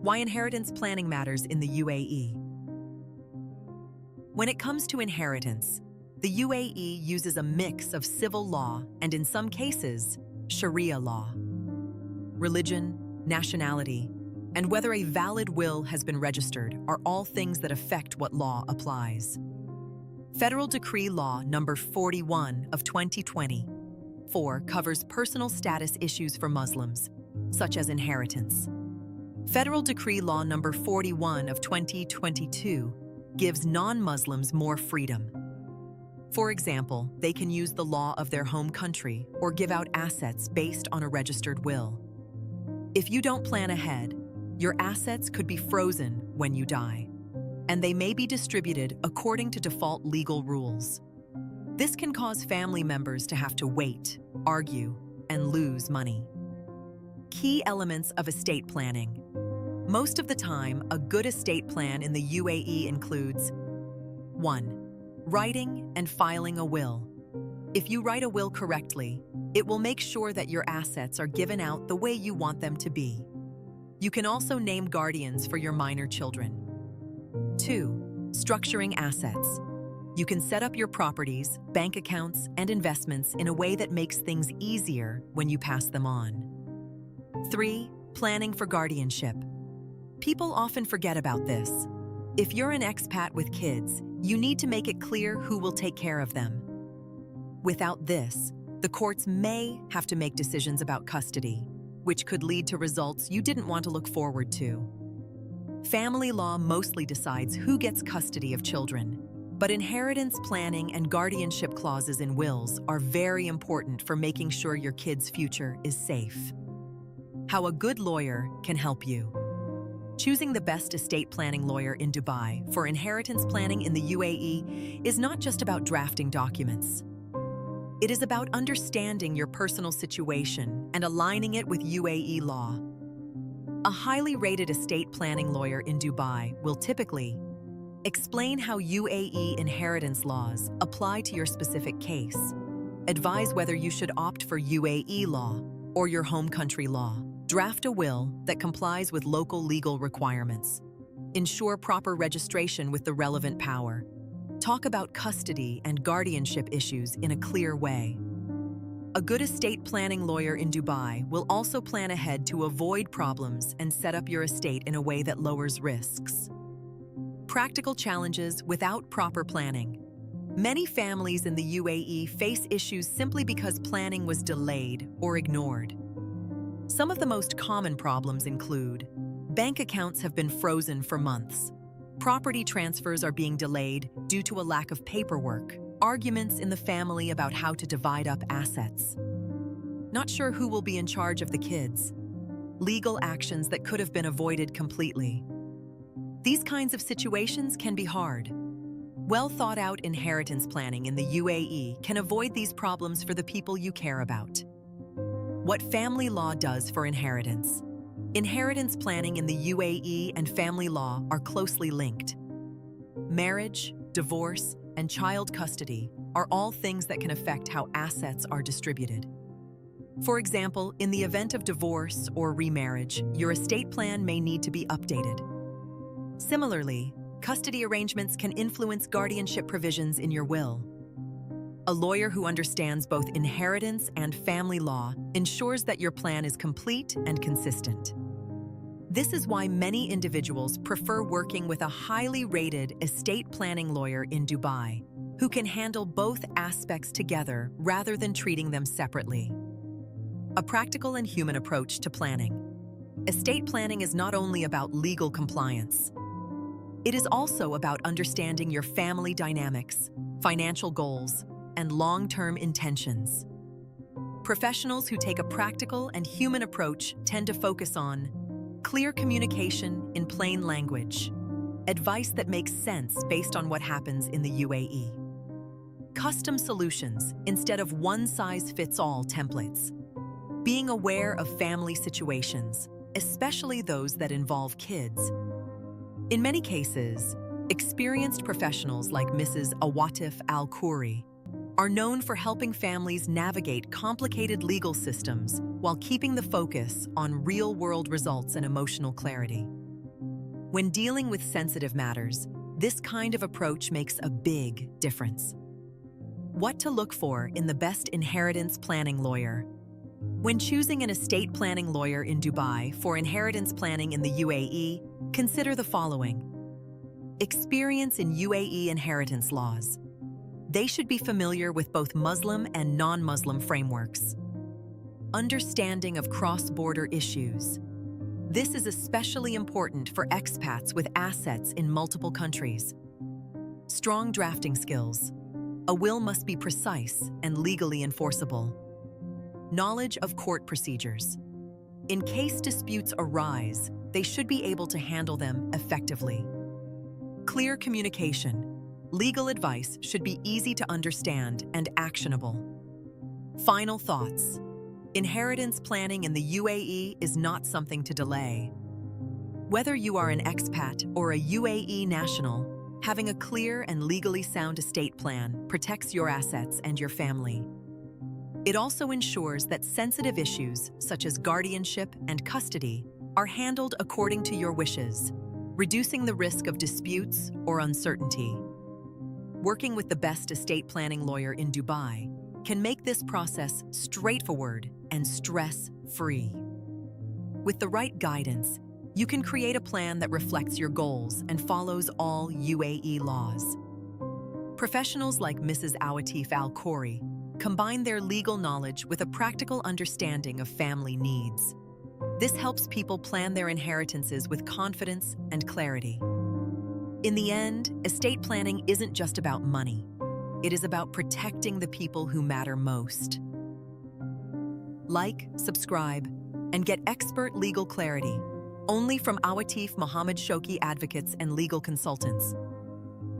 Why inheritance planning matters in the UAE. When it comes to inheritance, the UAE uses a mix of civil law and, in some cases, Sharia law. Religion, nationality, and whether a valid will has been registered are all things that affect what law applies. Federal Decree Law Number 41 of 2024 covers personal status issues for Muslims, such as inheritance. Federal Decree Law Number 41 of 2022 gives non-Muslims more freedom. For example, they can use the law of their home country or give out assets based on a registered will. If you don't plan ahead, your assets could be frozen when you die, and they may be distributed according to default legal rules. This can cause family members to have to wait, argue, and lose money. Key elements of estate planning. Most of the time, a good estate plan in the UAE includes 1. Writing and filing a will. If you write a will correctly, it will make sure that your assets are given out the way you want them to be. You can also name guardians for your minor children. 2. Structuring assets. You can set up your properties, bank accounts, and investments in a way that makes things easier when you pass them on. 3. Planning for guardianship. People often forget about this. If you're an expat with kids, you need to make it clear who will take care of them. Without this, the courts may have to make decisions about custody, which could lead to results you didn't want to look forward to. Family law mostly decides who gets custody of children, but inheritance planning and guardianship clauses in wills are very important for making sure your kid's future is safe. How a good lawyer can help you. Choosing the best estate planning lawyer in Dubai for inheritance planning in the UAE is not just about drafting documents. It is about understanding your personal situation and aligning it with UAE law. A highly rated estate planning lawyer in Dubai will typically explain how UAE inheritance laws apply to your specific case, advise whether you should opt for UAE law or your home country law, draft a will that complies with local legal requirements, ensure proper registration with the relevant power, talk about custody and guardianship issues in a clear way. A good estate planning lawyer in Dubai will also plan ahead to avoid problems and set up your estate in a way that lowers risks. Practical challenges without proper planning. Many families in the UAE face issues simply because planning was delayed or ignored. Some of the most common problems include bank accounts have been frozen for months, property transfers are being delayed due to a lack of paperwork, arguments in the family about how to divide up assets, not sure who will be in charge of the kids, legal actions that could have been avoided completely. These kinds of situations can be hard. Well-thought-out inheritance planning in the UAE can avoid these problems for the people you care about. What family law does for inheritance. Inheritance planning in the UAE and family law are closely linked. Marriage, divorce, and child custody are all things that can affect how assets are distributed. For example, in the event of divorce or remarriage, your estate plan may need to be updated. Similarly, custody arrangements can influence guardianship provisions in your will. A lawyer who understands both inheritance and family law ensures that your plan is complete and consistent. This is why many individuals prefer working with a highly rated estate planning lawyer in Dubai, who can handle both aspects together rather than treating them separately. A practical and human approach to planning. Estate planning is not only about legal compliance. It is also about understanding your family dynamics, financial goals, and long-term intentions. Professionals who take a practical and human approach tend to focus on clear communication in plain language, advice that makes sense based on what happens in the UAE, custom solutions instead of one-size-fits-all templates, being aware of family situations, especially those that involve kids. In many cases, experienced professionals like Mrs. Awatif Al-Khoury are known for helping families navigate complicated legal systems while keeping the focus on real-world results and emotional clarity. When dealing with sensitive matters, this kind of approach makes a big difference. What to look for in the best inheritance planning lawyer? When choosing an estate planning lawyer in Dubai for inheritance planning in the UAE, consider the following. Experience in UAE inheritance laws. They should be familiar with both Muslim and non-Muslim frameworks. Understanding of cross-border issues. This is especially important for expats with assets in multiple countries. Strong drafting skills. A will must be precise and legally enforceable. Knowledge of court procedures. In case disputes arise, they should be able to handle them effectively. Clear communication. Legal advice should be easy to understand and actionable. Final thoughts. Inheritance planning in the UAE is not something to delay. Whether you are an expat or a UAE national, having a clear and legally sound estate plan protects your assets and your family. It also ensures that sensitive issues, such as guardianship and custody, are handled according to your wishes, reducing the risk of disputes or uncertainty. Working with the best estate planning lawyer in Dubai can make this process straightforward and stress-free. With the right guidance, you can create a plan that reflects your goals and follows all UAE laws. Professionals like Mrs. Awatif Al-Khoury combine their legal knowledge with a practical understanding of family needs. This helps people plan their inheritances with confidence and clarity. In the end, estate planning isn't just about money. It is about protecting the people who matter most. Like, subscribe, and get expert legal clarity only from Awatif Mohammad Shoqi Advocates and Legal Consultants.